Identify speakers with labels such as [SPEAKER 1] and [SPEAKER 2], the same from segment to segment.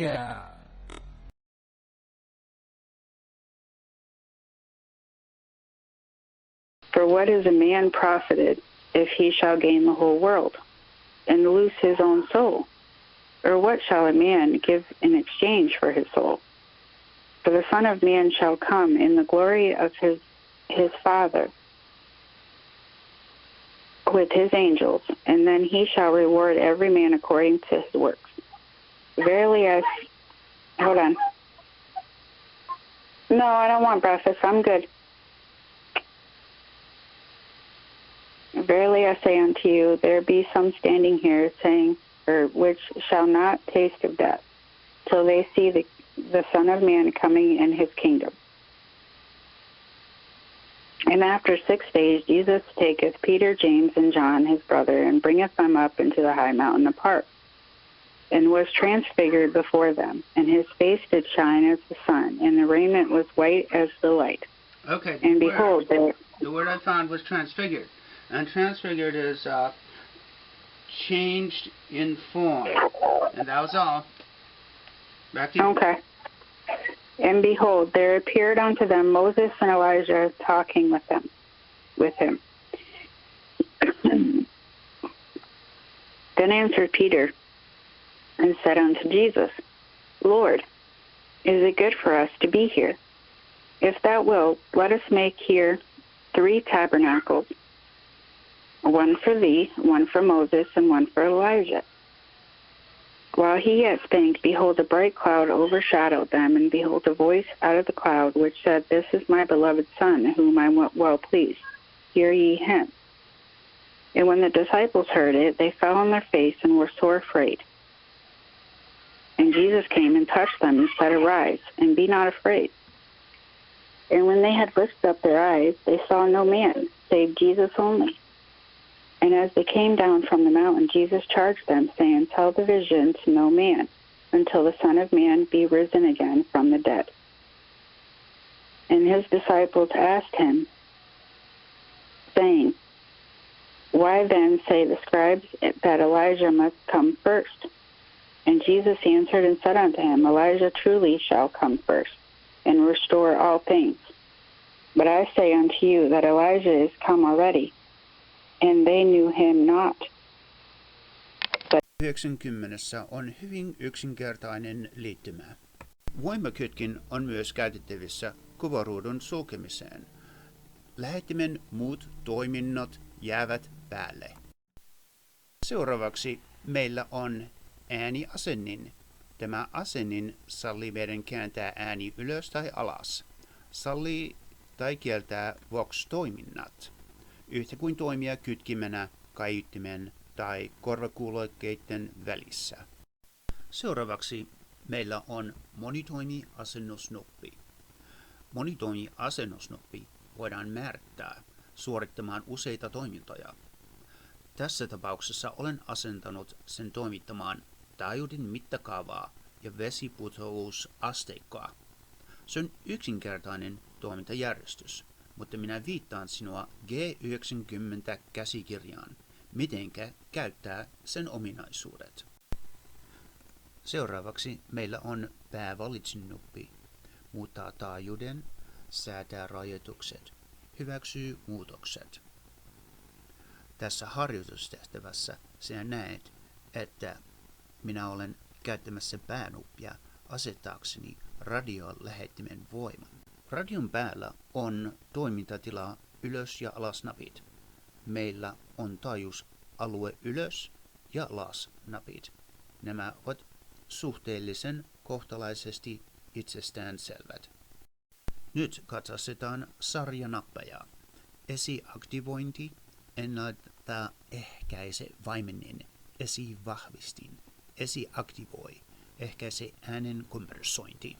[SPEAKER 1] HOTHKE.
[SPEAKER 2] For what is a man profited if he shall gain the whole world, and lose his own soul? Or what shall a man give in exchange for his soul? For the Son of Man shall come in the glory of his Father with his angels, and then he shall reward every man according to his works. Verily hold on. No, I don't want breakfast. I'm good. Verily I say unto you, there be some standing here saying, or which shall not taste of death, till they see the Son of Man coming in his kingdom. And after 6 days Jesus taketh Peter, James, and John his brother, and bringeth them up into the high mountain apart, and was transfigured before them, and his face did shine as the sun, and the raiment was white as the light.
[SPEAKER 3] Okay.
[SPEAKER 2] And behold,
[SPEAKER 3] the word I found was transfigured. And transfigured is changed in form. And that was all. Back to you.
[SPEAKER 2] Okay. And behold, there appeared unto them Moses and Elijah talking with him. Then answered Peter and said unto Jesus, Lord, is it good for us to be here? If thou wilt, let us make here 3 tabernacles, one for thee, one for Moses, and one for Elijah. While he yet spake, behold, a bright cloud overshadowed them, and behold, a voice out of the cloud, which said, This is my beloved Son, whom I am well pleased. Hear ye him. And when the disciples heard it, they fell on their face and were sore afraid. And Jesus came and touched them, and said, Arise, and be not afraid. And when they had lifted up their eyes, they saw no man, save Jesus only. And as they came down from the mountain, Jesus charged them, saying, Tell the vision to no man, until the Son of Man be risen again from the dead. And his disciples asked him, saying, Why then say the scribes that Elijah must come first? And Jesus answered and said unto him, Elijah truly shall come first, and restore all things. But I say unto you that Elijah is come already, and they knew him not.
[SPEAKER 3] 90 on hyvin yksinkertainen liittymä. Voimakytkin on myös käytettävissä kuvaruudun sulkemiseen. Lähettimen muut toiminnot jäävät päälle. Seuraavaksi meillä on ääniasennin. Tämä asennin sallii meidän kääntää ääni ylös tai alas. Sallii tai kieltää Vox-toiminnat, yhtä kuin toimia kytkimenä, kaiuttimen tai korvakuulokkeiden välissä. Seuraavaksi meillä on monitoimi-asennusnuppi. Monitoimi-asennusnuppi voidaan määrittää suorittamaan useita toimintoja. Tässä tapauksessa olen asentanut sen toimittamaan taajuuden mittakaavaa ja vesiputousasteikkoa. Se on yksinkertainen toimintajärjestys, mutta minä viittaan sinua G90 käsikirjaan, mitenkä käyttää sen ominaisuudet. Seuraavaksi meillä on päävalitsin-nuppi. Muuttaa taajuuden, säätää rajoitukset, hyväksyy muutokset. Tässä harjoitustehtävässä sinä näet, että minä olen käyttämässä päänuppia asettaakseni radiolähettimen voiman. Radion päällä on toimintatila ylös- ja alasnapit. Meillä on taajuusalue ylös- ja alasnapit. Nämä ovat suhteellisen kohtalaisesti itsestäänselvät. Nyt katsastetaan sarjanappeja. Esiaktivointi, ennaltaehkäise vaimennin, esivahvistin, esiaktivoi, ehkäise äänen konversointi.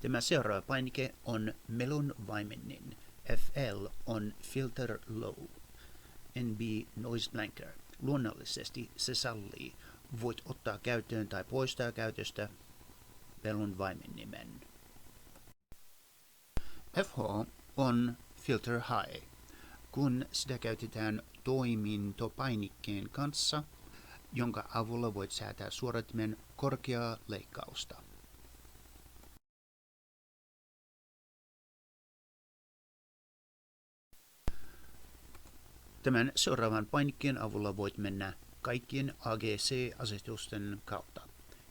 [SPEAKER 3] Tämä seuraava painike on melun vaimennin. FL on filter low. NB noise blanker. Luonnollisesti se sallii. Voit ottaa käyttöön tai poistaa käytöstä melun vaimennimen. FH on filter high. Kun sitä käytetään toimintopainikkeen kanssa, jonka avulla voit säätää suodattimen korkeaa leikkausta. Tämän seuraavan painikkeen avulla voit mennä kaikkien AGC-asetusten kautta.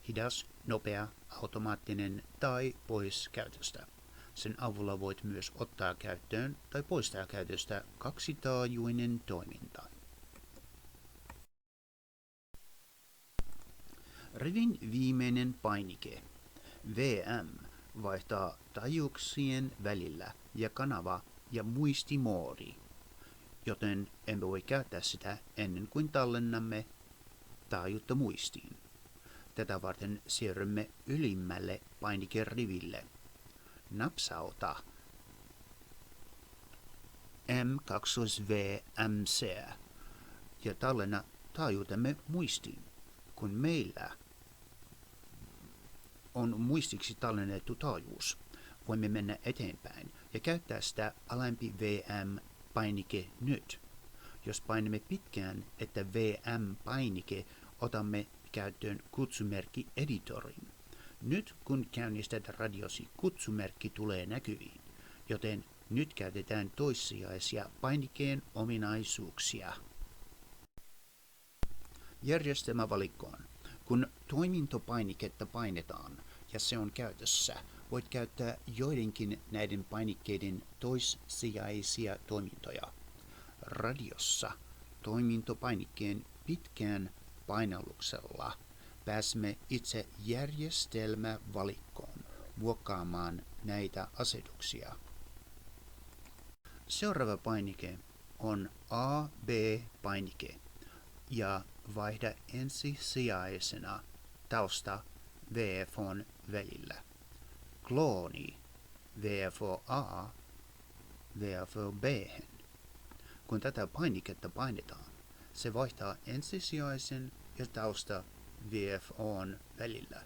[SPEAKER 3] Hidas, nopea, automaattinen tai pois käytöstä. Sen avulla voit myös ottaa käyttöön tai poistaa käytöstä kaksitaajuinen toiminta. Rivin viimeinen painike, VM, vaihtaa taajuuksien välillä ja kanava- ja muistimoodi, joten emme voi käyttää sitä ennen kuin tallennamme taajuutta muistiin. Tätä varten siirrymme ylimmälle painikeriville. Napsauta M2VMC ja tallenna taajuutemme muistiin. Kun meillä on muistiksi tallennettu taajuus, voimme mennä eteenpäin ja käyttää sitä alempi VM-painike nyt. Jos painamme pitkään, että VM-painike, otamme käyttöön kutsumerkki editorin. Nyt kun käynnistät radiosi, kutsumerkki tulee näkyviin, joten nyt käytetään toissijaisia painikkeen ominaisuuksia. Järjestelmävalikkoon. Kun toimintopainiketta painetaan ja se on käytössä, voit käyttää joidenkin näiden painikkeiden toissijaisia toimintoja. Radiossa toimintopainikkeen pitkään painalluksella pääsemme itse järjestelmävalikkoon muokkaamaan näitä asetuksia. Seuraava painike on AB-painike ja vaihda ensisijaisena tausta VFOn välillä. Klooni VFO A VFO B. Kun tätä painiketta painetaan, se vaihtaa ensisijaisen ja tausta VFOn välillä.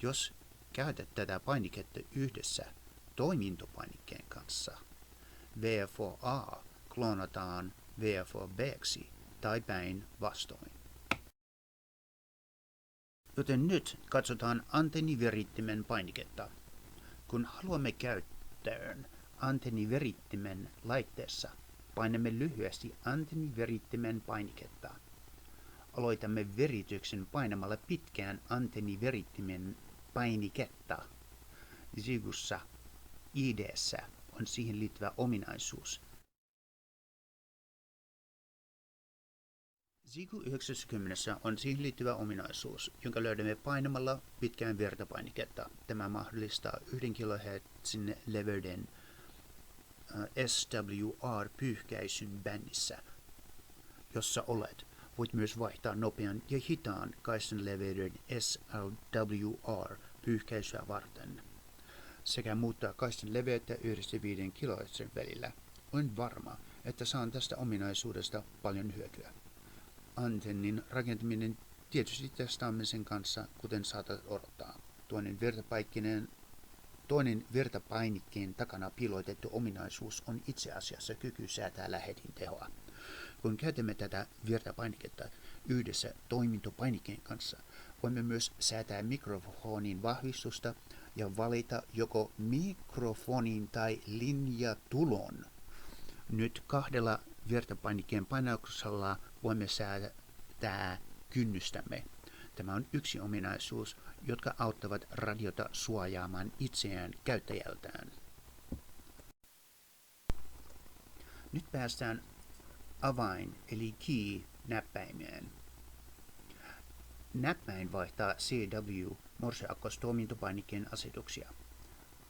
[SPEAKER 3] Jos käytät tätä painiketta yhdessä toimintopainikkeen kanssa, VFO A kloonataan VFO B:ksi tai päin vastoin. Joten nyt katsotaan antenniverittimen painiketta. Kun haluamme käyttöön antenniverittimen laitteessa, painamme lyhyesti antenniverittimen painiketta. Aloitamme verityksen painamalla pitkään antenniverittimen painiketta. Zigussa ID:ssä on siihen liittyvä ominaisuus. Zigu 90 on siihen liittyvä ominaisuus, jonka löydämme painamalla pitkään vertapainiketta. Tämä mahdollistaa 1 kHz leveyden SWR-pyyhkäisyn bändissä, jossa olet. Voit myös vaihtaa nopean ja hitaan kaistan leveyden SLWR-pyyhkäisyä varten sekä muuttaa kaistan leveyttä 1-5 kHz välillä. Olen varma, että saan tästä ominaisuudesta paljon hyötyä. Antennin rakentaminen tietysti testaamisen kanssa, kuten saatat odottaa. Toinen virtapainikkeen takana piilotettu ominaisuus on itse asiassa kyky säätää lähetin tehoa. Kun käytämme tätä virtapainiketta yhdessä toimintopainikkeen kanssa, voimme myös säätää mikrofonin vahvistusta ja valita joko mikrofonin tai linjatulon. Nyt 2 virtapainikkeen painauksella voimme säätää kynnystämme. Tämä on yksi ominaisuus, jotka auttavat radiota suojaamaan itseään käyttäjältään. Nyt päästään avain eli key-näppäimeen. Näppäin vaihtaa CW morseakkostoimintopainikkeen asetuksia.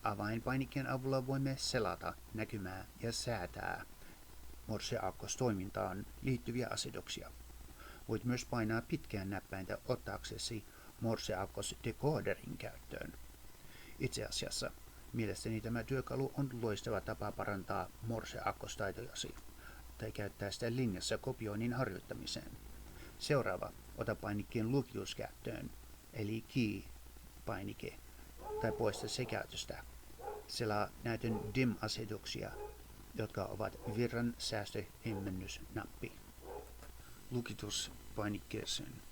[SPEAKER 3] Avainpainikkeen avulla voimme selata näkymää ja säätää morseakkostoimintaan liittyviä asetuksia. Voit myös painaa pitkään näppäintä ottaaksesi morseakkosdecoderin käyttöön. Itse asiassa mielestäni tämä työkalu on loistava tapa parantaa morseakkostaitojasi tai käyttää sitä linjassa kopioinnin harjoittamiseen. Seuraava, ota painikkeen lukitus käyttöön, eli key-painike, tai poista se käytöstä. Selaa näytön DIM-asetuksia, jotka ovat virran säästöhimmennysnappi. lukituspainikkeeseen.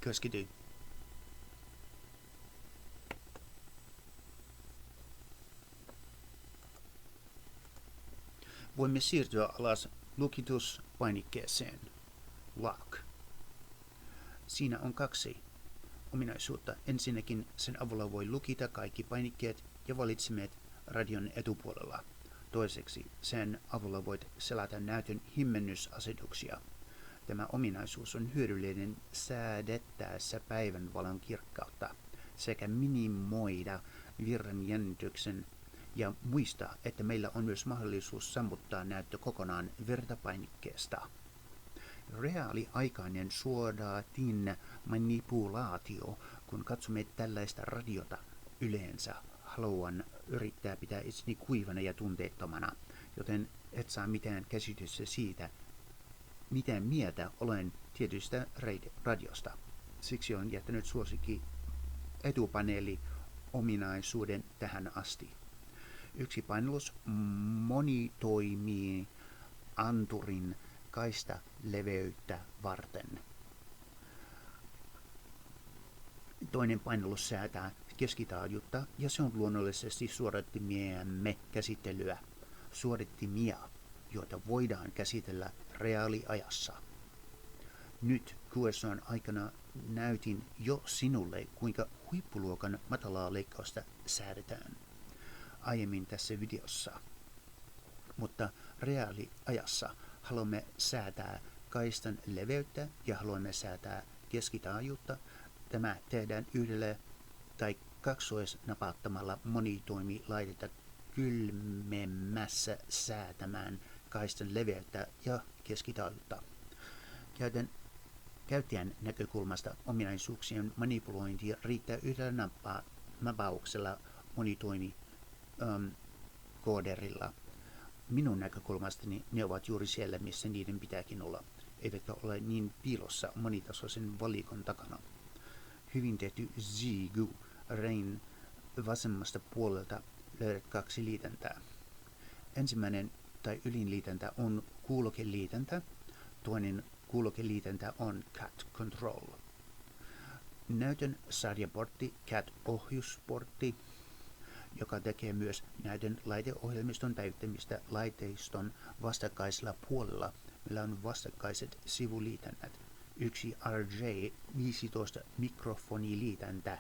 [SPEAKER 3] Keskity. Voimme siirtyä alas lukituspainikkeeseen. Lock. Siinä on 2 ominaisuutta. Ensinnäkin sen avulla voi lukita kaikki painikkeet ja valitsemet radion etupuolella. Toiseksi sen avulla voit selata näytön himmennysasetuksia. Tämä ominaisuus on hyödyllinen säädettäessä päivänvalon kirkkautta sekä minimoida virran jännityksen ja muistaa, että meillä on myös mahdollisuus sammuttaa näyttö kokonaan virtapainikkeesta. Reaaliaikainen suodaatin manipulaatio, kun katsomme tällaista radiota yleensä, haluan yrittää pitää itseni kuivana ja tunteettomana, joten et saa mitään käsitystä siitä, mitä mieltä olen tietystä radiosta. Siksi olen jättänyt suosikki etupaneeli ominaisuuden tähän asti. Yksi painallus monitoimii anturin kaista leveyttä varten. Toinen painallus säätää keskitaajuutta ja se on luonnollisesti suorittimiemme käsittelyä. Suorittimia, joita voidaan käsitellä reaaliajassa. Nyt QSO:n aikana näytin jo sinulle, kuinka huippuluokan matalaa leikkausta säädetään aiemmin tässä videossa. Mutta reaaliajassa haluamme säätää kaistan leveyttä ja haluamme säätää keskitaajuutta. Tämä tehdään yhdellä tai kaksoisnapauttamalla monitoimilaitetta kylmemmässä säätämään kaistan leveyttä ja keskitaajuutta. Käyttäjän näkökulmasta ominaisuuksien manipulointi riittää yhdellä napauksella monitoimikooderilla. Minun näkökulmastani ne ovat juuri siellä, missä niiden pitääkin olla, eivätkä ole niin piilossa monitasoisen valikon takana. Hyvin tehty Zigu Rain vasemmasta puolelta löydät 2 liitäntää. Ensimmäinen tai ylinliitäntä on kuulokeliitäntä, toinen kuulokeliitäntä on Cat Control. Näytön sarjaportti Cat-ohjusportti, joka tekee myös näytön laiteohjelmiston päivittämistä laitteiston vastakkaisella puolella. Meillä on vastakkaiset sivuliitännät. Yksi RJ15 mikrofoniliitäntä.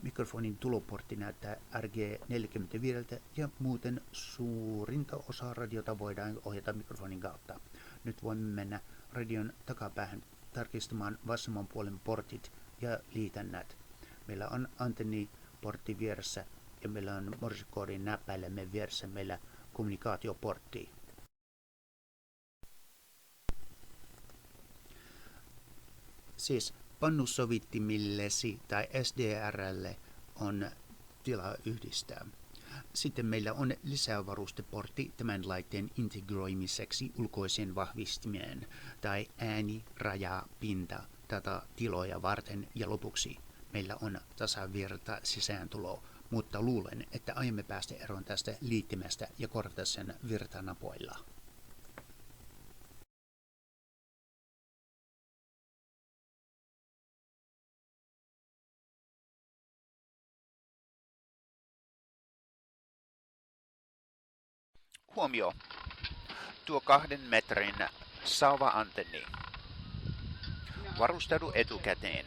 [SPEAKER 3] Mikrofonin tuloportti näyttää RG45 ja muuten suurinta osaa radiota voidaan ohjata mikrofonin kautta. Nyt voimme mennä radion takapäähän tarkistamaan vasemman puolen portit ja liitännät. Meillä on antenniportti vieressä ja meillä on morsekoodin näppäilemme vieressä meillä kommunikaatioportti. Siis pannusovittimillesi tai SDRlle on tilaa yhdistää. Sitten meillä on lisävarusteportti tämän laitteen integroimiseksi ulkoiseen vahvistimeen tai äänirajapinta tätä tiloja varten ja lopuksi meillä on tasavirta sisääntulo, mutta luulen, että aiomme päästä eroon tästä liittimestä ja korvata sen virtanapoilla. Huomio! Tuo 2 metrin sauva-antenni. Varustaudu etukäteen.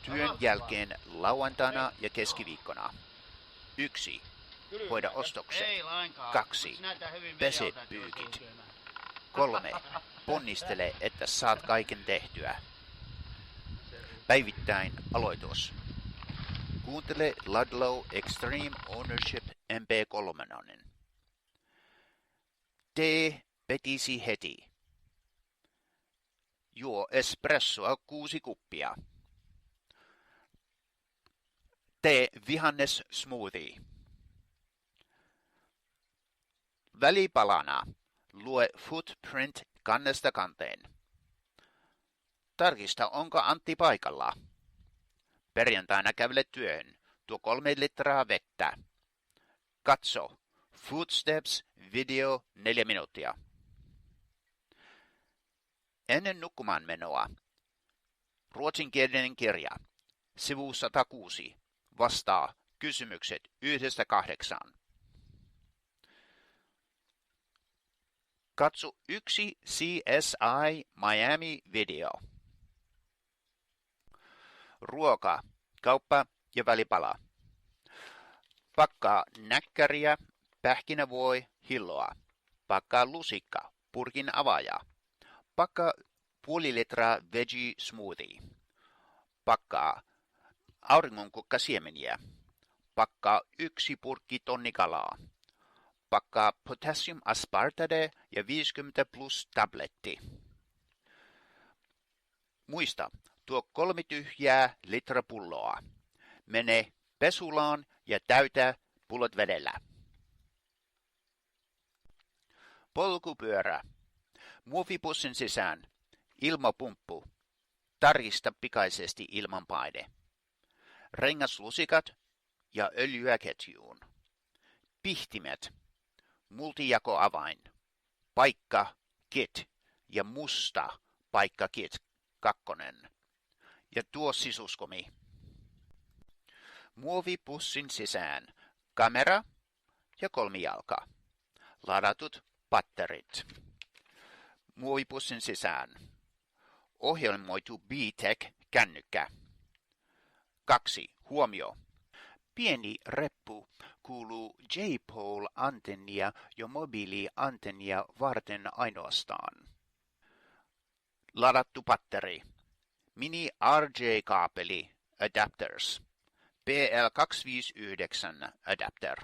[SPEAKER 3] Työn jälkeen lauantaina ja keskiviikkona. 1. Hoida ostokset. 2. Pese pyykit. 3. Ponnistele, että saat kaiken tehtyä. Päivittäin aloitus. Kuuntele Ludlow Extreme Ownership MP3. Tee petisi heti. Juo espressoa 6 kuppia. Tee vihannes smoothie. Välipalana. Lue footprint kannesta kanteen. Tarkista, onko Antti paikalla. Perjantaina kävele työhön. Tuo 3 litraa vettä. Katso. Footsteps video 4 minuuttia. Ennen nukkumaan menoa. Ruotsinkielinen kirja. Sivu 106. Vastaa kysymykset 1–8. Katso yksi CSI Miami video. Ruoka, kauppa ja välipala. Pakkaa näkkäriä, pähkinävoi, hilloa. Pakkaa lusikka, purkin avaaja. Pakkaa puoli litraa veggie smoothie. Pakkaa auringonkukkasiemeniä. Pakkaa 1 purkki tonnikalaa. Pakkaa potassium aspartate ja 50+ tabletti. Muista, tuo 3 tyhjää litrapulloa. Mene pesulaan ja täytä pullot vedellä. Polkupyörä. Muovipussin sisään. Ilmapumppu. Tarkista pikaisesti ilmanpaine. Rengaslusikat ja öljyä ketjuun. Pihtimet. Multijakoavain. Paikka kit ja musta paikka kit 2. Ja tuo sisuskomi. Muovipussin sisään. Kamera ja kolmijalka. Ladatut patterit. Muovipussin sisään. Ohjelmoitu B-Tech-kännykkä. 2. Huomio. Pieni reppu kuuluu J-pole-antennia ja mobiiliantennia varten ainoastaan. Ladattu patteri. Mini RJ-kaapeli adapters. BL259 adapter.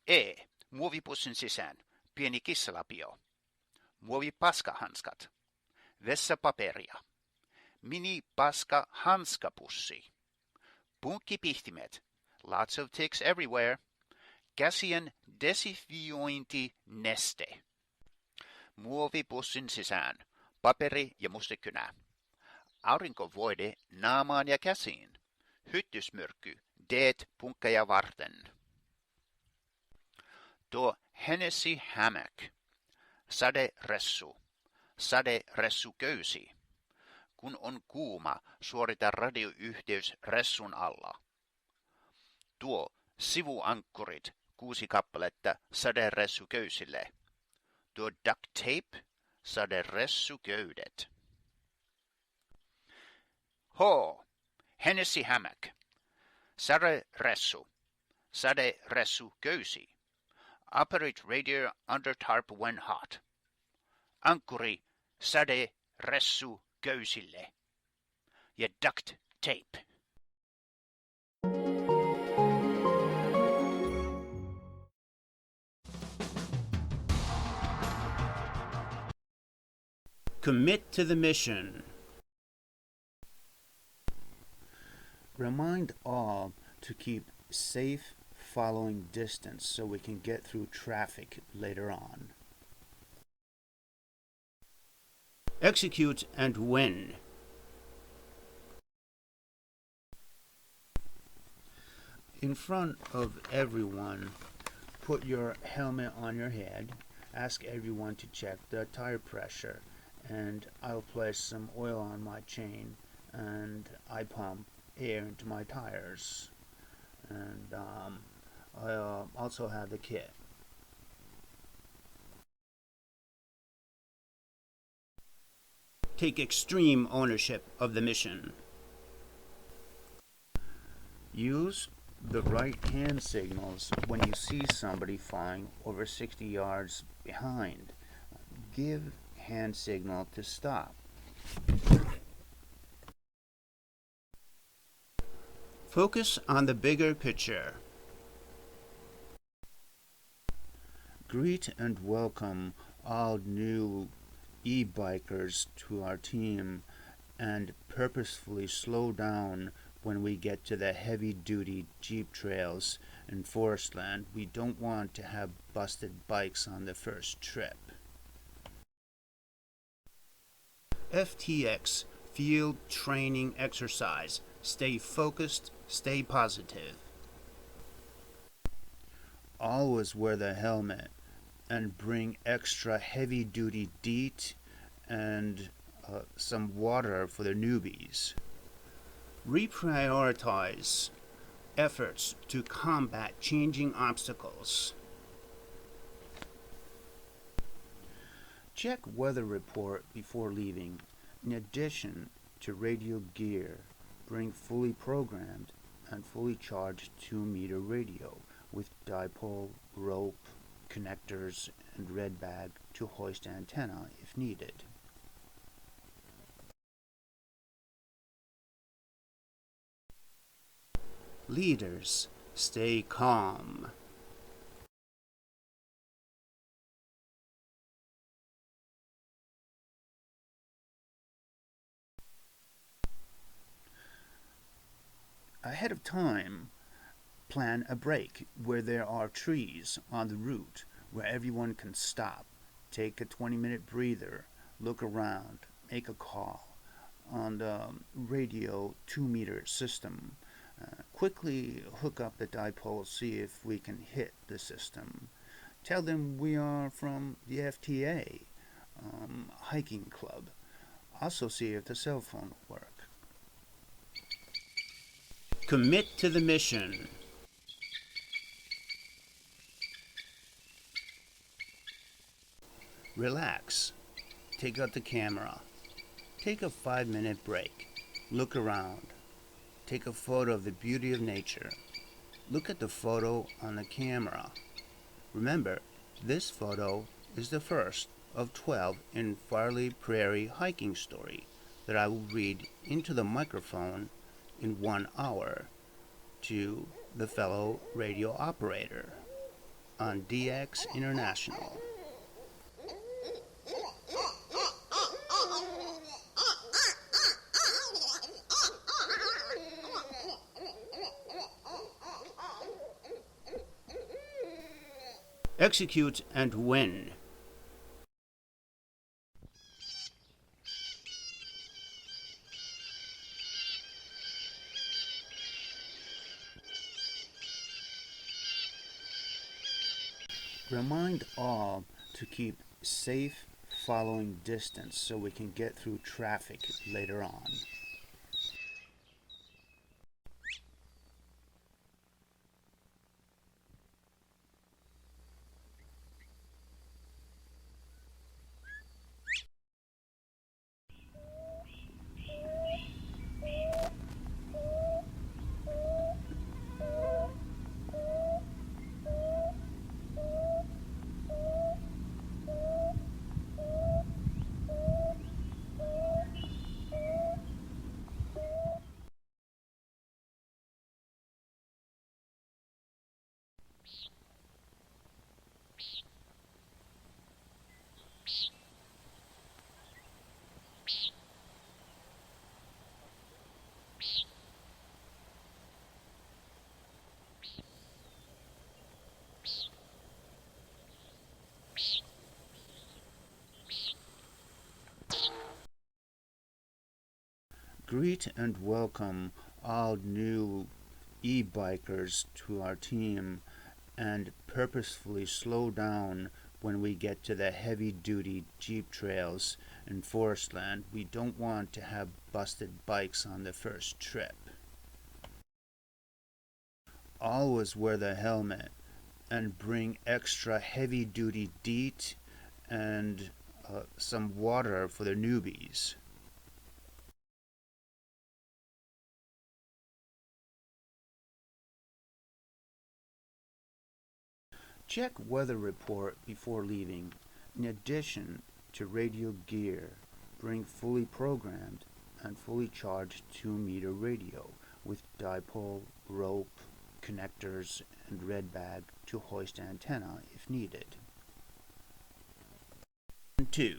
[SPEAKER 3] E. Muovipussin sisään. Pieni kissalapio. Muovipaskahanskat. Vessapaperia. Mini paska hanskapussi. Punkkipihtimet. Lots of ticks everywhere. Käsien desinfiointineste. Muovipussin sisään. Paperi ja mustekynä. Aurinkovoide naamaan ja käsiin. Hyttysmyrkky. Deet punkkeja varten. Tuo Hennessy Hammock. Saderessu. Saderessuköysi. Kun on kuuma, suorita radioyhteys ressun alla. Tuo sivuankkurit 6 kappaletta saderessuköysille. Tuo duct tape, saderessuköydet. H. Hennessy Hammock. Saderessu. Saderessuköysi. Operate radio under tarp when hot. Ankkuri saderessuköysille. Ja duct tape.
[SPEAKER 1] Commit to the mission. Remind all to keep safe following distance so we can get through traffic later on. Execute and win. In front of everyone, put your helmet on your head. Ask everyone to check the tire pressure, and I'll place some oil on my chain, and I pump air into my tires, and I'll also have the kit. Take extreme ownership of the mission. Use the right hand signals when you see somebody flying over 60 yards behind. Give hand signal to stop. Focus on the bigger picture. Greet and welcome all new e-bikers to our team and purposefully slow down when we get to the heavy-duty Jeep trails and forest land. We don't want to have busted bikes on the first trip. FTX, Field Training Exercise. Stay focused, stay positive. Always wear the helmet and bring extra heavy-duty DEET and some water for the newbies. Reprioritize efforts to combat changing obstacles. Check weather report before leaving. In addition to radio gear, bring fully programmed and fully charged 2-meter radio with dipole, rope, connectors, and red bag to hoist antenna if needed. Leaders, stay calm. Ahead of time, plan a break where there are trees on the route where everyone can stop, take a 20-minute breather, look around, make a call on the radio 2-meter system. Quickly hook up the dipole, see if we can hit the system. Tell them we are from the FTA hiking club. Also see if the cell phone will work. Commit to the mission. Relax. Take out the camera. Take a 5-minute break. Look around. Take a photo of the beauty of nature. Look at the photo on the camera. Remember, this photo is the first of 12 in Farley Prairie hiking story that I will read into the microphone in 1 hour to the fellow radio operator on DX International. Execute and win. Remind all to keep safe following distance so we can get through traffic later on. Greet and welcome all new e-bikers to our team and purposefully slow down when we get to the heavy-duty jeep trails and forest land. We don't want to have busted bikes on the first trip. Always wear the helmet and bring extra heavy-duty DEET and some water for the newbies. Check weather report before leaving. In addition to radio gear, bring fully programmed and fully charged 2-meter radio with dipole, rope, connectors, and red bag to hoist antenna if needed. 2.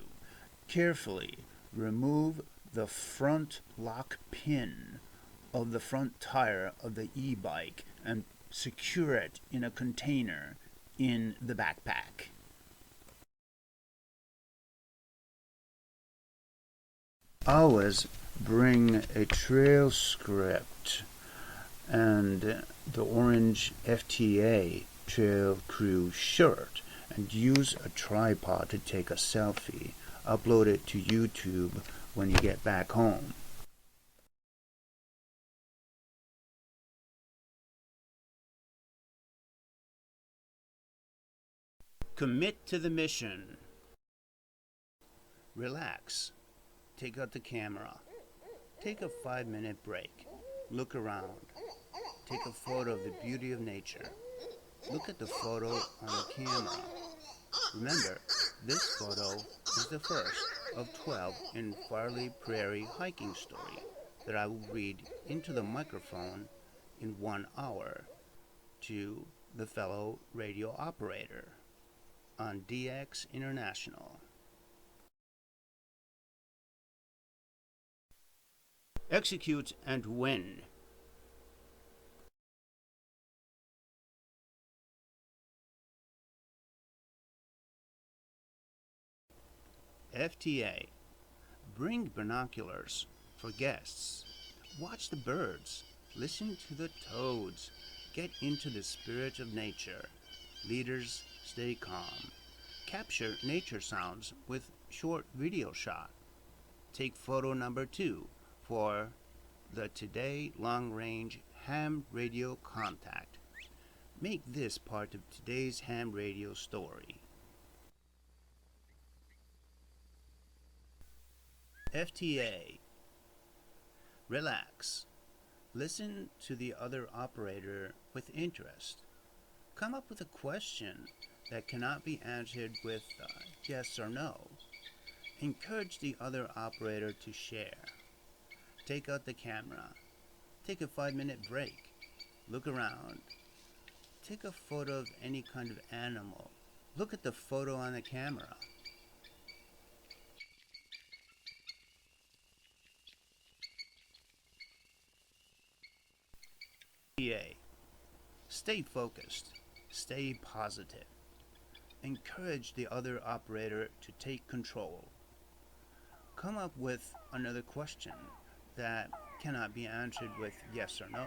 [SPEAKER 1] Carefully remove the front lock pin of the front tire of the e-bike and secure it in a container in the backpack. Always bring a trail script and the orange FTA trail crew shirt and use a tripod to take a selfie. Upload it to YouTube when you get back home. Commit to the mission. Relax. Take out the camera. Take a 5-minute break. Look around. Take a photo of the beauty of nature. Look at the photo on the camera. Remember, this photo is the first of 12 in Farley Prairie hiking story that I will read into the microphone in 1 hour to the fellow radio operator on DX International. Execute and win. FTA. Bring binoculars for guests. Watch the birds. Listen to the toads. Get into the spirit of nature. Leaders, stay calm. Capture nature sounds with short video shot. Take photo number 2 for the Today Long Range Ham Radio Contact. Make this part of today's ham radio story. FTA. Relax. Listen to the other operator with interest. Come up with a question that cannot be answered with yes or no. Encourage the other operator to share. Take out the camera. Take a 5-minute break. Look around. Take a photo of any kind of animal. Look at the photo on the camera. FTA. Stay focused. Stay positive. Encourage the other operator to take control. Come up with another question that cannot be answered with yes or no.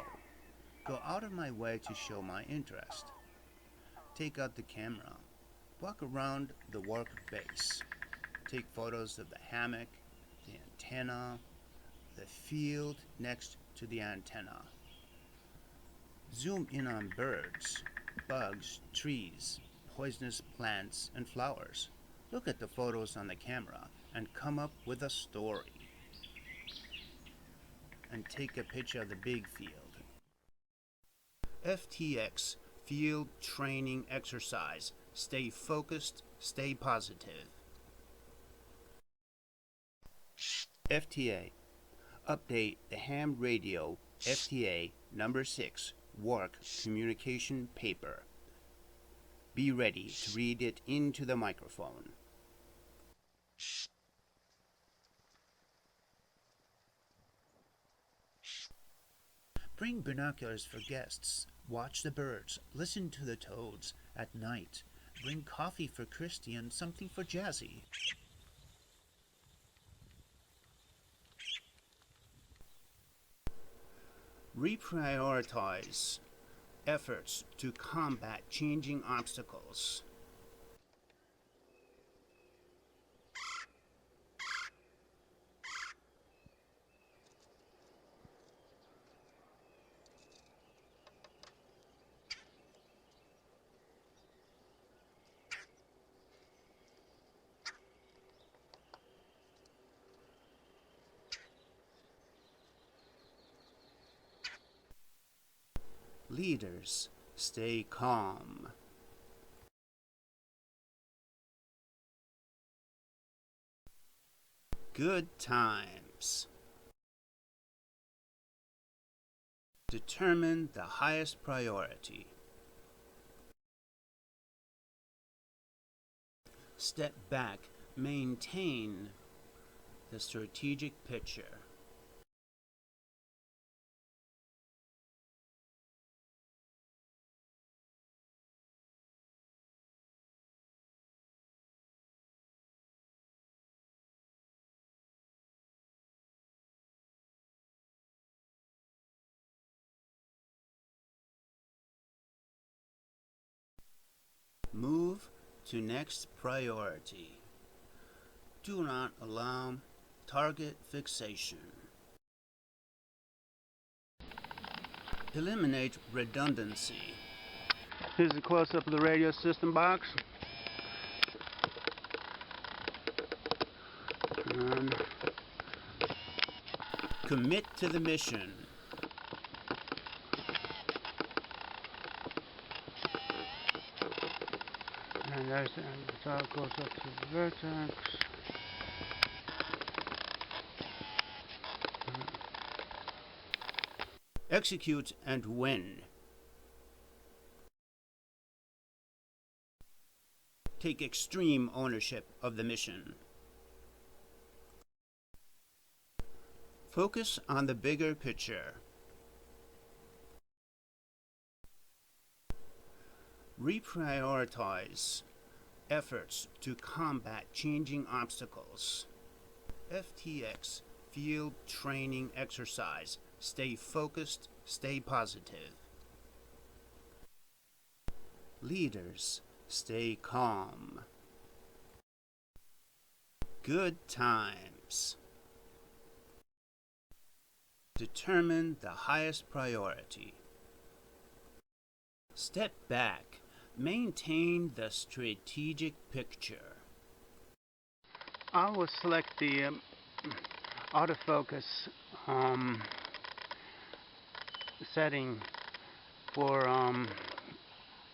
[SPEAKER 1] Go out of my way to show my interest. Take out the camera. Walk around the work base. Take photos of the hammock, the antenna, the field next to the antenna. Zoom in on birds, bugs, trees, poisonous plants, and flowers. Look at the photos on the camera and come up with a story. And take a picture of the big field. FTX, Field Training Exercise. Stay focused, stay positive. FTA. Update the ham radio FTA number 6 work communication paper. Be ready to read it into the microphone. Bring binoculars for guests. Watch the birds. Listen to the toads at night. Bring coffee for Christy and something for Jazzy. Reprioritize efforts to combat changing obstacles. Leaders, stay calm. Good times. Determine the highest priority. Step back, maintain the strategic picture. Move to next priority. Do not allow target fixation. Eliminate redundancy. Here's a close-up of the radio system box. And commit to the mission. And there's the top close-up to the vertex. Execute and win. Take extreme ownership of the mission. Focus on the bigger picture. Reprioritize efforts to combat changing obstacles. FTX Field Training Exercise. Stay focused, stay positive. Leaders, stay calm. Good times. Determine the highest priority. Step back. Maintain the strategic picture. I will select the autofocus setting for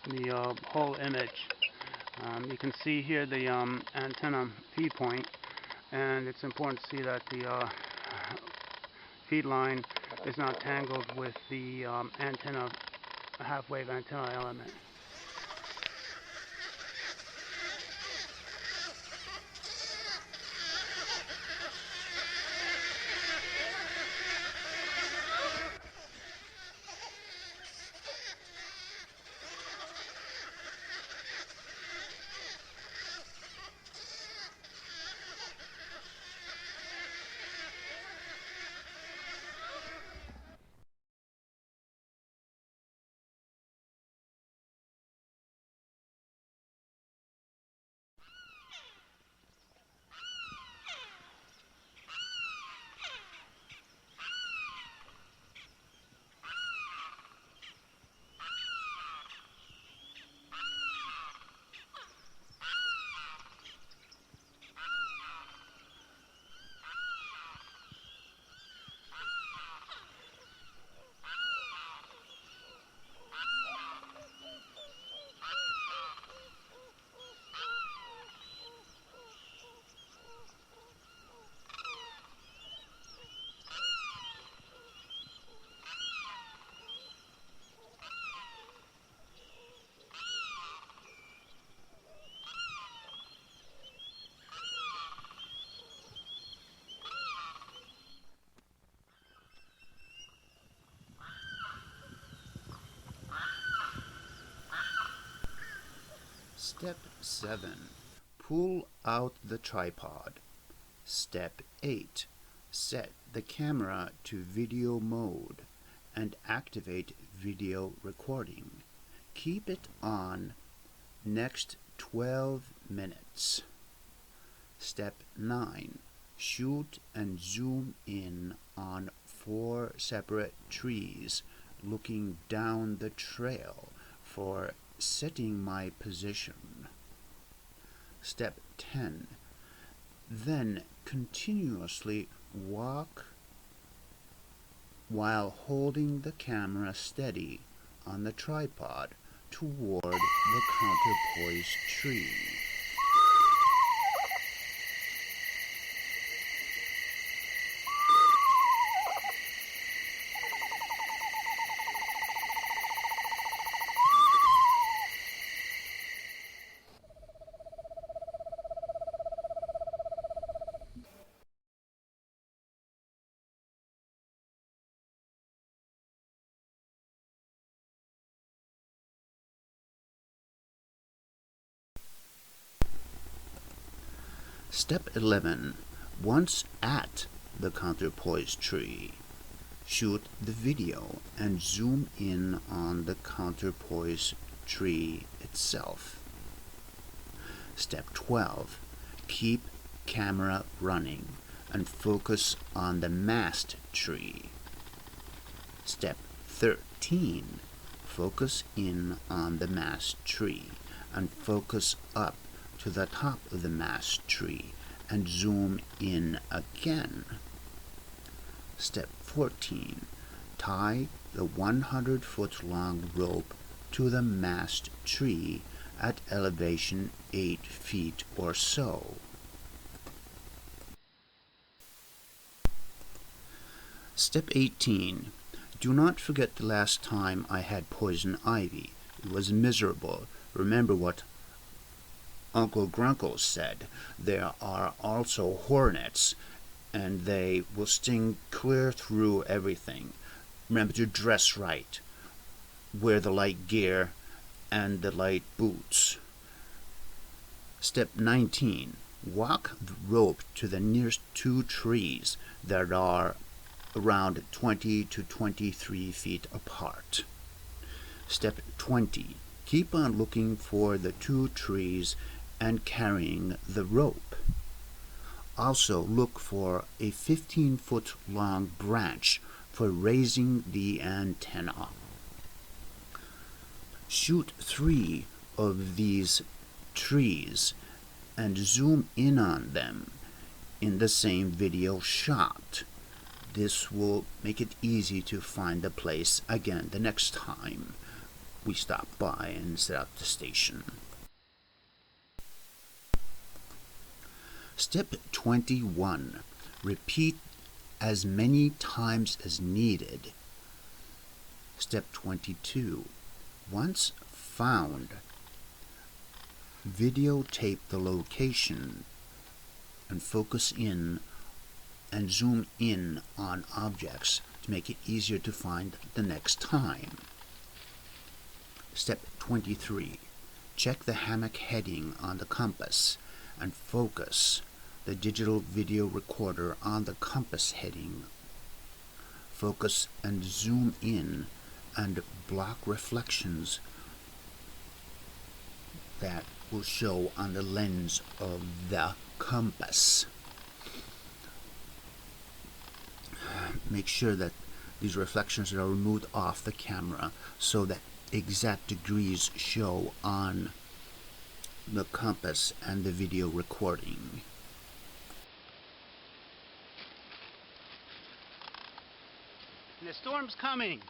[SPEAKER 1] the whole image. You can see here the antenna feed point, and it's important to see that the feed line is not tangled with the antenna, half-wave antenna element. Step 7. Pull out the tripod. Step 8. Set the camera to video mode and activate video recording. Keep it on next 12 minutes. Step 9. Shoot and zoom in on 4 separate trees looking down the trail for setting my position. Step 10. Then continuously walk while holding the camera steady on the tripod toward the counterpoise tree. Step 11. Once at the counterpoise tree, shoot the video and zoom in on the counterpoise tree itself.
[SPEAKER 3] Step 12. Keep camera running and focus on the mast tree. Step 13. Focus in on the mast tree and focus up to the top of the mast tree and zoom in again. Step 14. Tie the 100-foot long rope to the mast tree at elevation 8 feet or so. Step 18. Do not forget the last time I had poison ivy. It was miserable. Remember what Uncle Grunkle said. There are also hornets, and they will sting clear through everything. Remember to dress right. Wear the light gear and the light boots. Step 19. Walk the rope to the nearest 2 trees that are around 20 to 23 feet apart. Step 20. Keep on looking for the 2 trees and carrying the rope. Also look for a 15-foot long branch for raising the antenna. Shoot 3 of these trees and zoom in on them in the same video shot. This will make it easy to find the place again the next time we stop by and set up the station. Step 21. Repeat as many times as needed. Step 22. Once found, videotape the location and focus in and zoom in on objects to make it easier to find the next time. Step 23. Check the hammock heading on the compass and focus the digital video recorder on the compass heading. Focus and zoom in and block reflections that will show on the lens of the compass. Make sure that these reflections are removed off the camera so that exact degrees show on the compass and the video recording. The storm's coming!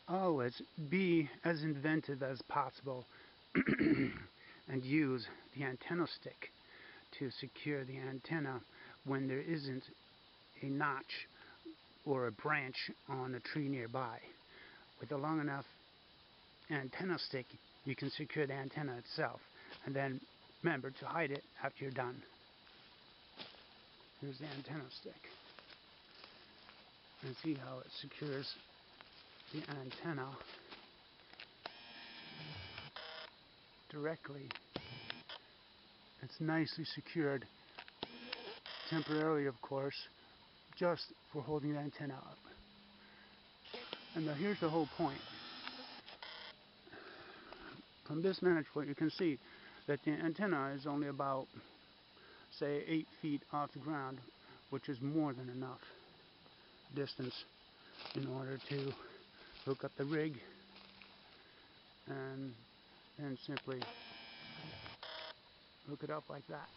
[SPEAKER 1] Always be as inventive as possible and use the antenna stick to secure the antenna when there isn't a notch or a branch on a tree nearby. With a long enough antenna stick, you can secure the antenna itself, and then remember to hide it after you're done. Here's the antenna stick. And see how it secures the antenna directly. It's nicely secured, temporarily of course, just for holding the antenna up. And now here's the whole point. From this vantage point you can see that the antenna is only about, say, 8 feet off the ground, which is more than enough distance in order to hook up the rig and then simply hook it up like that.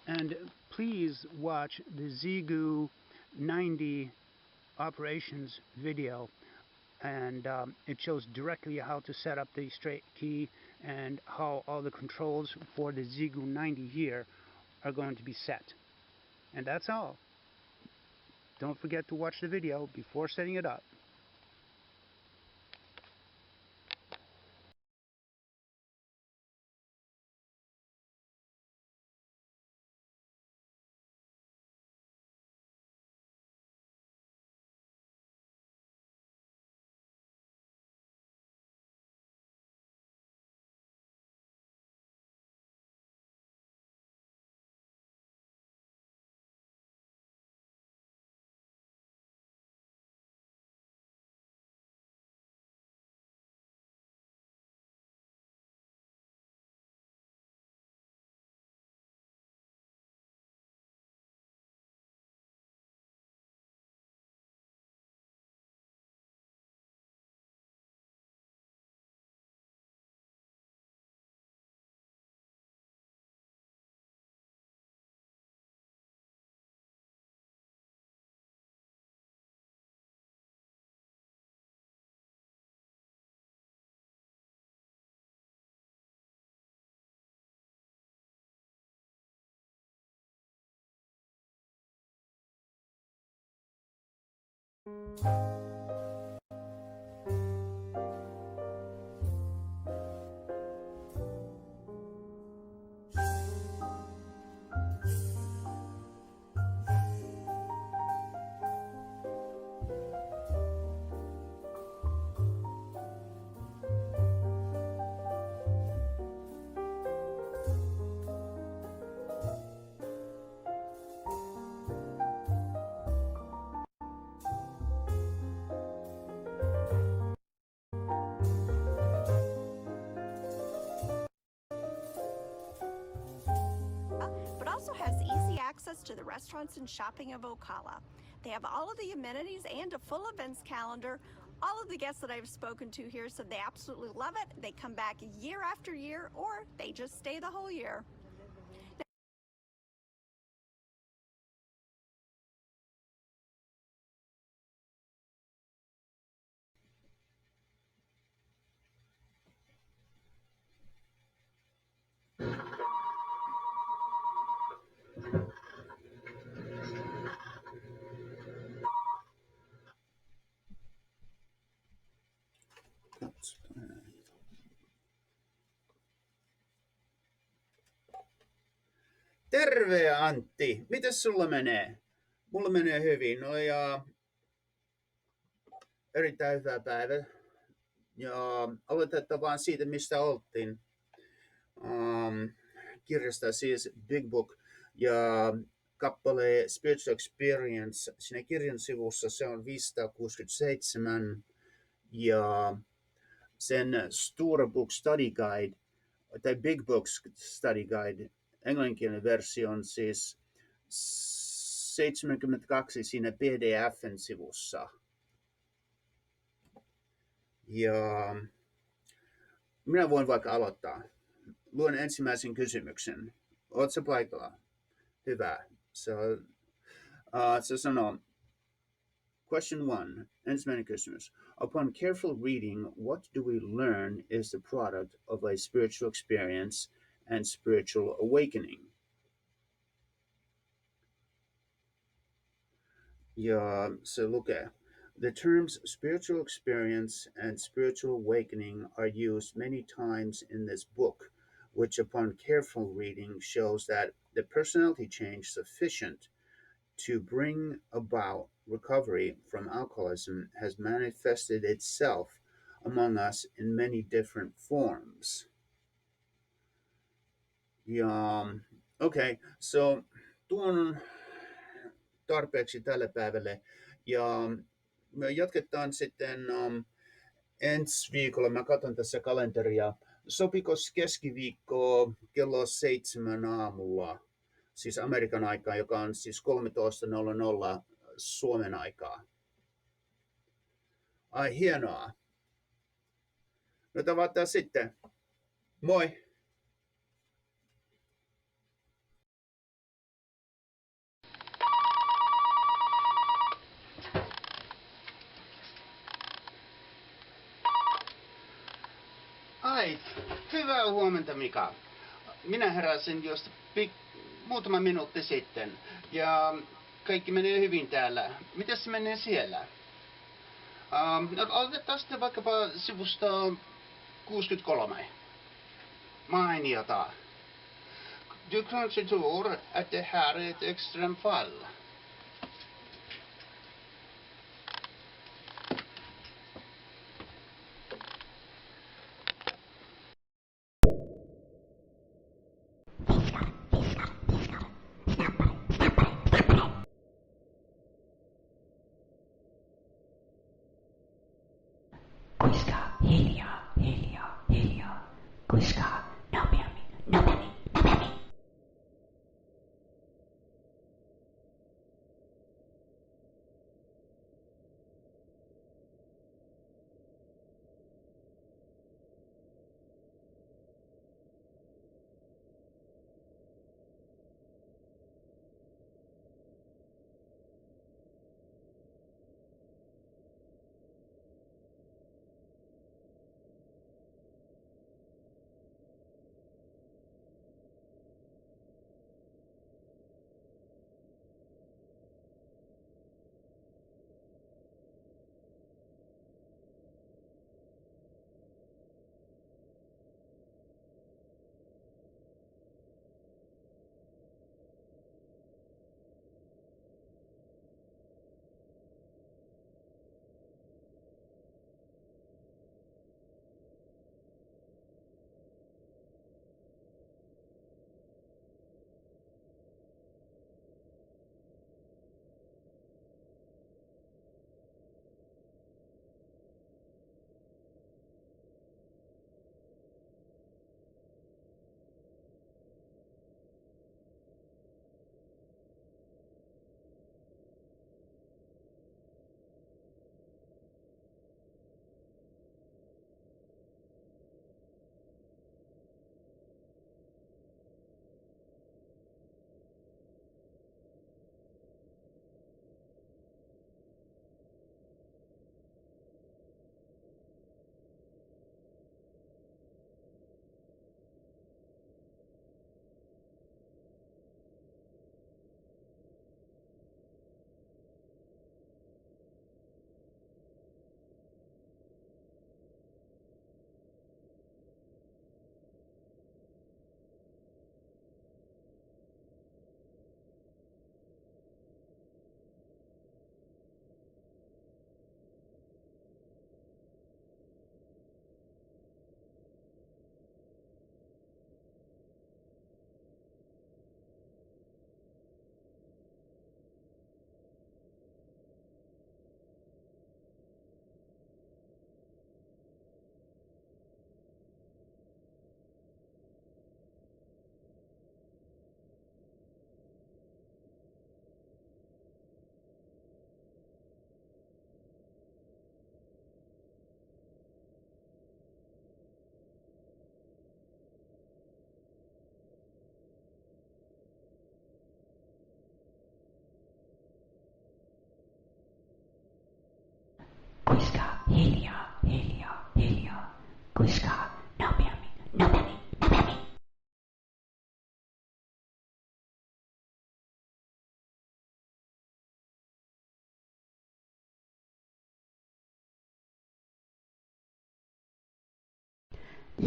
[SPEAKER 1] And please watch the ZigGoo 90 operations video, and it shows directly how to set up the straight key and how all the controls for the ZigGoo 90 here are going to be set. And that's all. Don't forget to watch the video before setting it up.
[SPEAKER 4] But also has easy access to the restaurants and shopping of Ocala. They have all of the amenities and a full events calendar. All of the guests that I've spoken to here said they absolutely love it. They come back year after year, or they just stay the whole year.
[SPEAKER 1] Terve Antti, mitäs sulla menee? Mulla menee hyvin, no ja erittäin hyvä päivä. Ja aloitetaan vaan siitä, mistä oltiin. Kirjasta siis Big Book ja kappale Spiritual Experience. Siinä kirjan sivussa se on 567 ja sen Stora Book Study Guide tai Big Book Study Guide englanninkielinen versio on siis 72 siinä PDF:n sivussa. Ja minä voin vaikka aloittaa. Luen ensimmäisen kysymyksen. Oletko paikalla? Hyvä. Se sanoo, question 1, ensimmäinen kysymys. Upon careful reading, what do we learn is the product of a spiritual experience and spiritual awakening? Ja se lukee, the terms spiritual experience and spiritual awakening are used many times in this book, which upon careful reading shows that the personality change sufficient to bring about recovery from alcoholism has manifested itself among us in many different forms. Ja, okay, so tuon tarpeeksi tälle päivälle. Ja me jatketaan sitten ensi viikolla. Mä katson tässä kalenteria. Sopiko keskiviikko kello 7 aamulla, siis Amerikan aikaa, joka on siis 13.00 Suomen aikaa? Ai hienoa. No tavataan sitten. Moi! Ai, hyvää huomenta Mika. Minä heräsin just muutama minuutti sitten ja kaikki menee hyvin täällä. Mitäs se menee siellä? Aloitetaan sitten vaikkapa sivusta 63. Mainiota. Du kanske tror att det här är ett extremfall.
[SPEAKER 5] Kuiskaa hiljaa, hiljaa, hiljaa. Kuiskaa nopeammin, nopeammin, nopeammin. hiljaa, hiljaa, hiljaa. Kuiskaa nopeammin, nopeammin, nopeammin.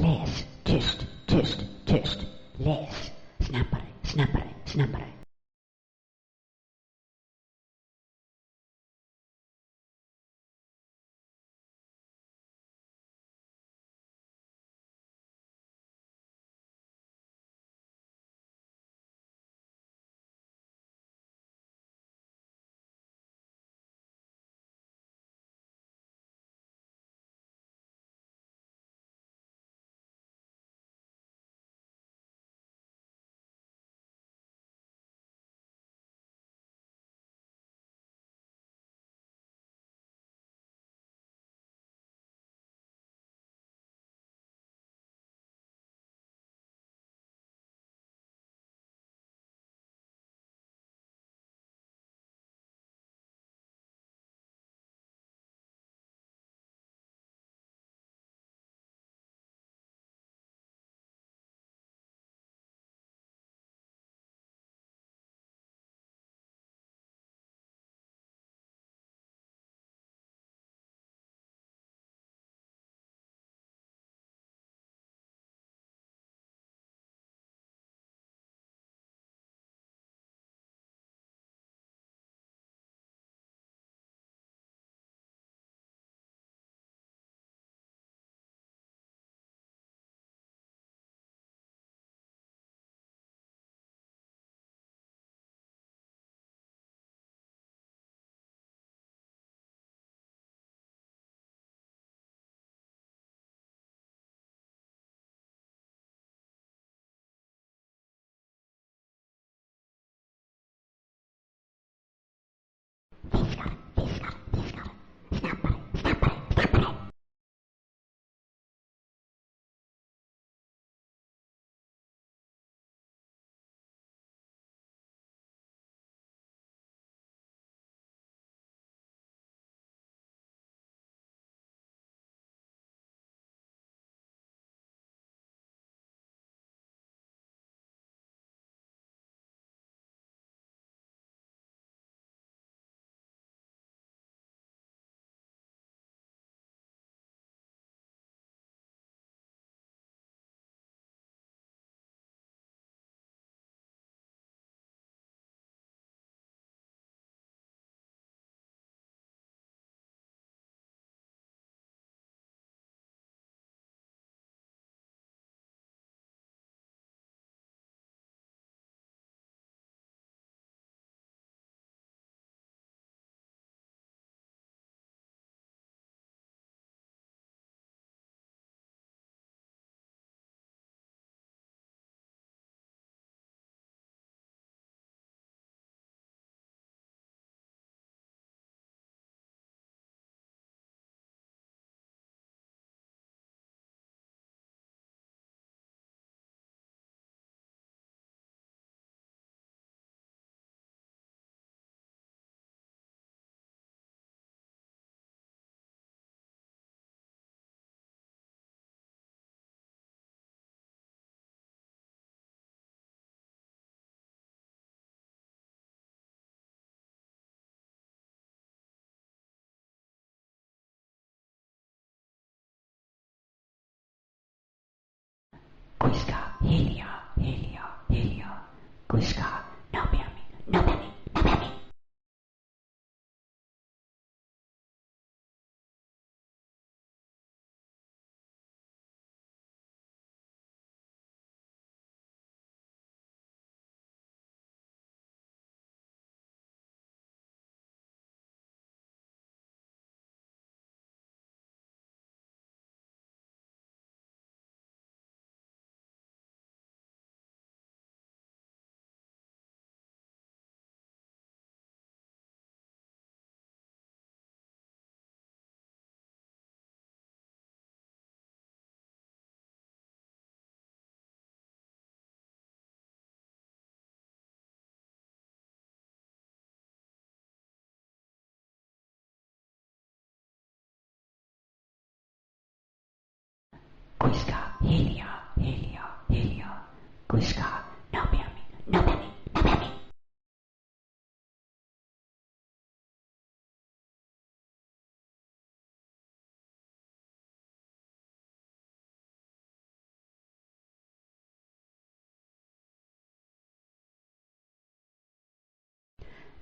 [SPEAKER 5] Läs tyst, tyst, tyst. Läs snabbare, snabbare, snabbare. Viskar, viskar, viskar. Snabbare, snabbare, snabbare. Kuiskaa hiljaa, hiljaa, hiljaa. Kuiskaa nopeammin, nopeammin, nopeammin. Kuiskaa hiljaa, hiljaa, hiljaa. Kuiskaa nopeammin, nopeammin, nopeammin.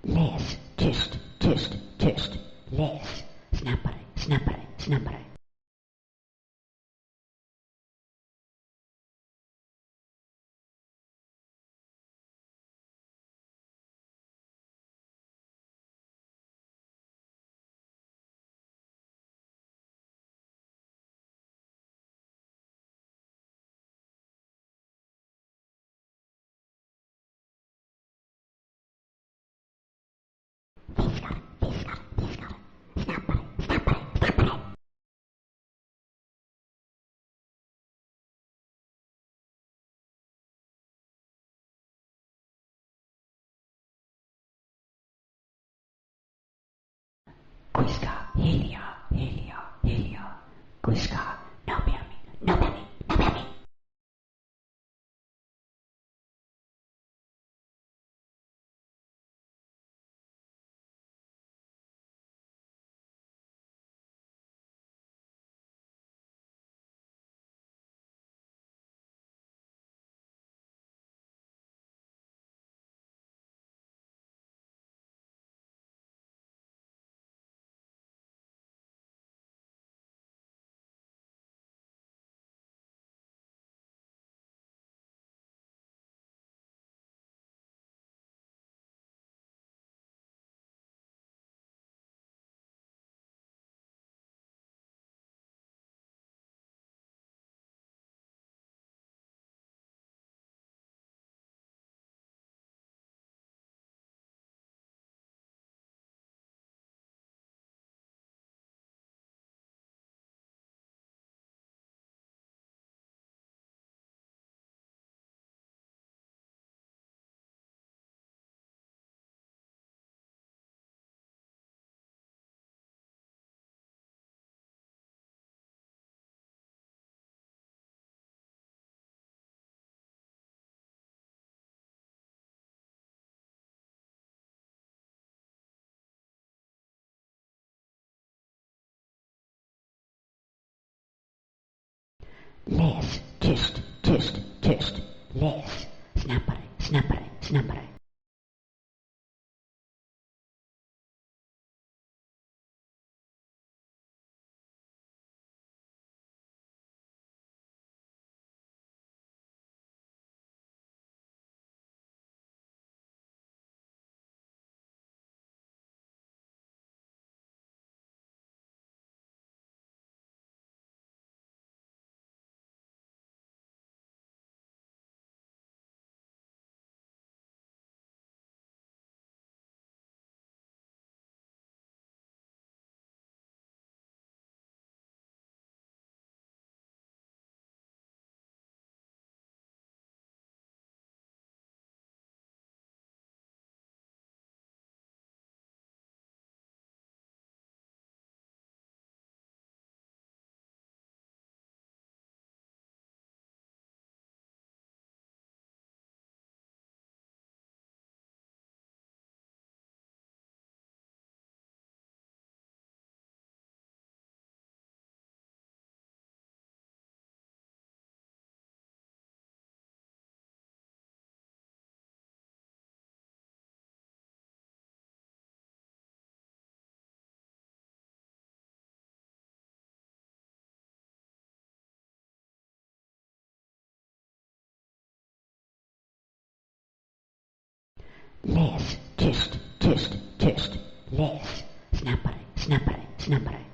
[SPEAKER 5] Läs tyst, tyst, tyst. Läs snabbare, snabbare, snabbare. Viskar, viskar, viskar. Snabbare, snabbare, snabbare. Kuiskaa hiljaa, hiljaa, hiljaa. Kuiskaa nopeammin, nopeammin, nopeammin. Läs tyst, tyst, tyst. Läs snabbare, snabbare, snabbare. Läs tyst, tyst, tyst. Läs snabbare, snabbare, snabbare.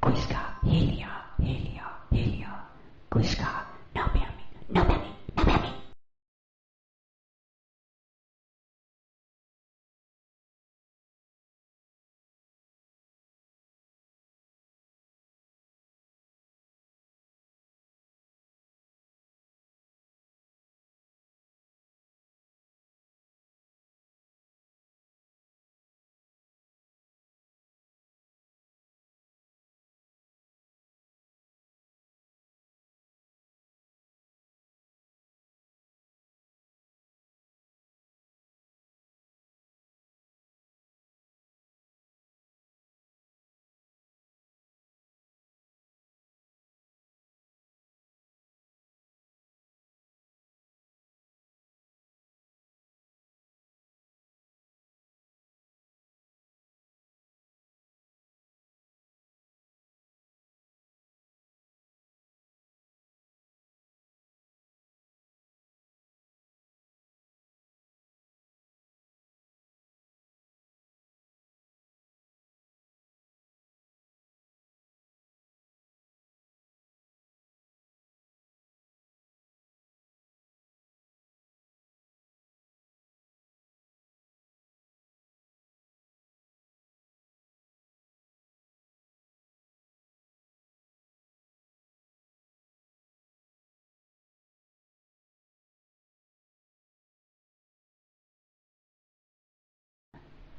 [SPEAKER 5] Kuiskaa hiljaa, hiljaa, hiljaa. Kuiskaa nopeammin, nopeammin, nopeammin.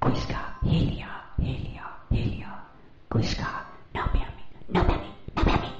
[SPEAKER 5] Kuiskaa hiljaa, hiljaa, hiljaa. Kuiskaa nopeammin, nopeammin, nopeammin.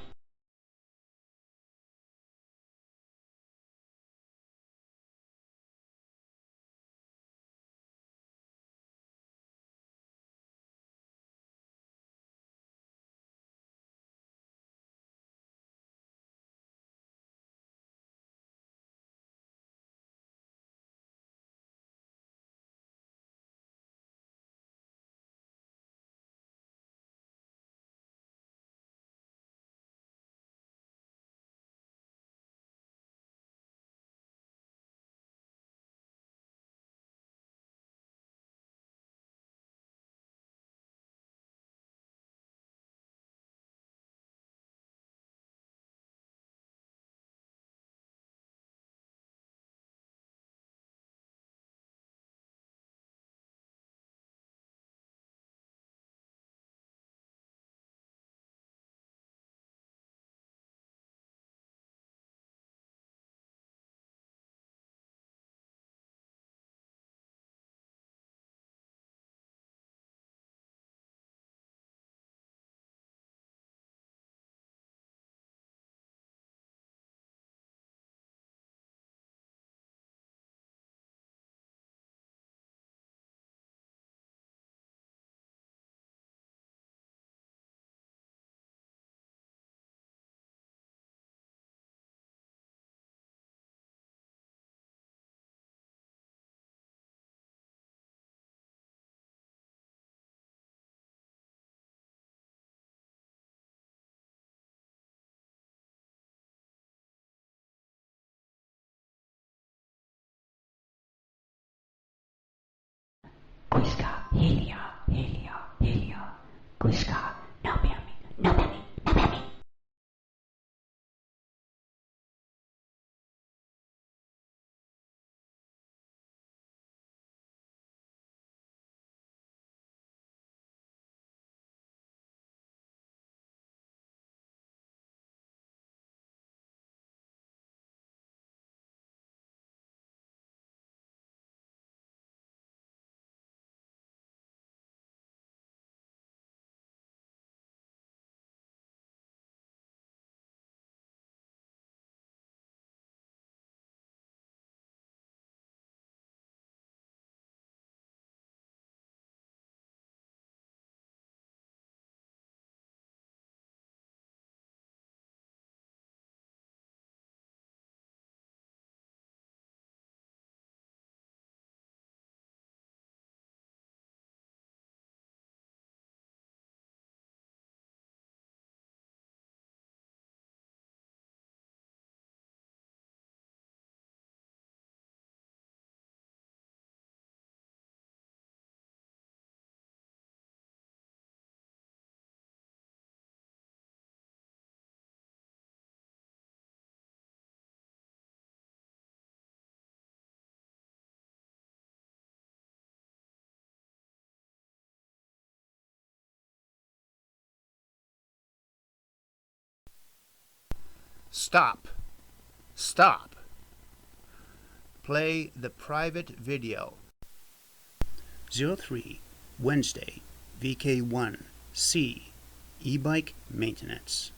[SPEAKER 5] Kuiskaa hiljaa, hiljaa, hiljaa. Kuiskaa nopeammin, nopeammin, nopeammin.
[SPEAKER 1] Stop. Stop. Play the private video.
[SPEAKER 3] 03 Wednesday VK1 C E-bike maintenance.